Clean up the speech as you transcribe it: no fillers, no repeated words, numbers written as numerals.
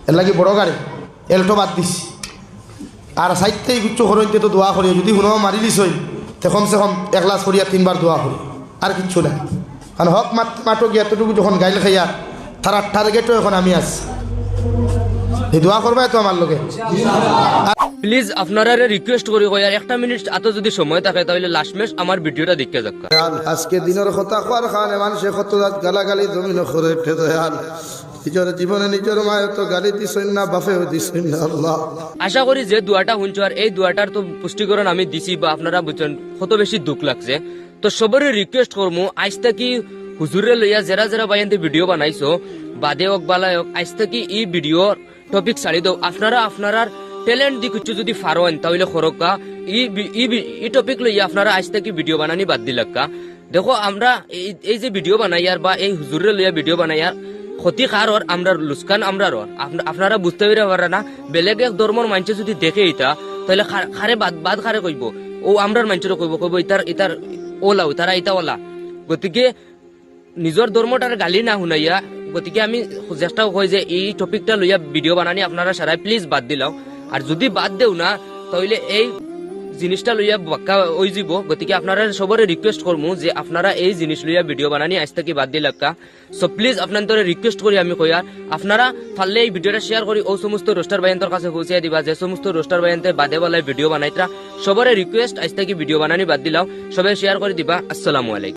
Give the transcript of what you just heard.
এর লাগে বড় গাড়ি এলটো বাদ দিছি আর সাইডতেই কিছু হরইতে তো দোয়া করি যদি শুনো মারি দিস তে কমসে কম 1 গ্লাস করিয়া 3 বার দোয়া করি আর কিচ্ছু না কারণ হক মাটো গিয়া এতটুকু যখন গাইল খাইয়া তারা টার্গেটও এখন আমি আছি এই দোয়া করবা তো আমার লোকে প্লিজ আপনারা রিকোয়েস্ট করি আর 1 মিনিট এত যদি সময় থাকে তাহলে লাস্ট ম্যাচ আমার ভিডিওটা দেখতে যাক আজকে দিনের কথা কোয়ার খানে মানুষে কত গালাগালি জমিন করে উঠে দয়াল নিজের জীবনে নিজের মায়ের তো গালি দিছেন না বাপেও দিছেন না আল্লাহ আশা করি যে দোয়াটা শুনছো আর এই দোয়াটার তো পুষ্টিকরণ আমি দিছি বা আপনারা বুঝছেন কত বেশি দুঃখ লাগছে তো সবারই রিকোয়েস্ট করবো আজ থেকে হুজুরে লইয়া যারা যারা বাইনতে ভিডিও বানাইছো বাদে হোক বালাই হোক আজ থেকে এই ভিডিও টপিক ছাড়ি দাও আপনারা আপনার ট্যালেন্ট দি কিছু যদি ফারোন তাহলে খরকা এই টপিক লইয়া আপনারা আজ থেকে ভিডিও বানানি বাদ দিলাক্কা দেখো আমরা এই যে ভিডিও বানাই আর বা এই হুজুরে লইয়া ভিডিও বানাই আর ক্ষতি কার আমরা লুসকান আমরা আপনারা বুঝতে পারে না বেলেগ এক ধর্মর মানুষ যদি দেখে এটা তাহলে খারে বাদ খারে কইব ও আমরার মানুষের কইব ইতার ওলাও তারা এটা ওলা গতিকে নিজের ধর্মটার গালি না শুনাইয়া গতিকে আমি চেষ্টা করি যে এই টপিকটা লইয়া ভিডিও বানানি আপনারা সারাই প্লিজ বাদ দিলাও আর যদি বাদ দেও না তাহলে এই জিনিসটা লইয়া বাক্কা ওই যাব গতিকে আপনারা সবরে রিকোয়েস্ট করমু যে আপনারা এই জিনিস লইয়া ভিডিও বানানি আজ থেকে বাদ দিলাক্কা সো প্লিজ আপনাদের রিকোয়েস্ট করি আমি কই আর আপনারা পারলে এই ভিডিওটা শেয়ার করি ও সমস্ত রোস্টার ভাইয়ান্তর কাছে পৌঁছে দিবা যে সমস্ত রোস্টার ভাইয়ান্তে বাদে বালাই ভিডিও বানাইতরা সবরে রিকোয়েস্ট আজ থেকে ভিডিও বানানি বাদ দিলাও সবাই শেয়ার করে দিবা আসসালামু আলাইকুম।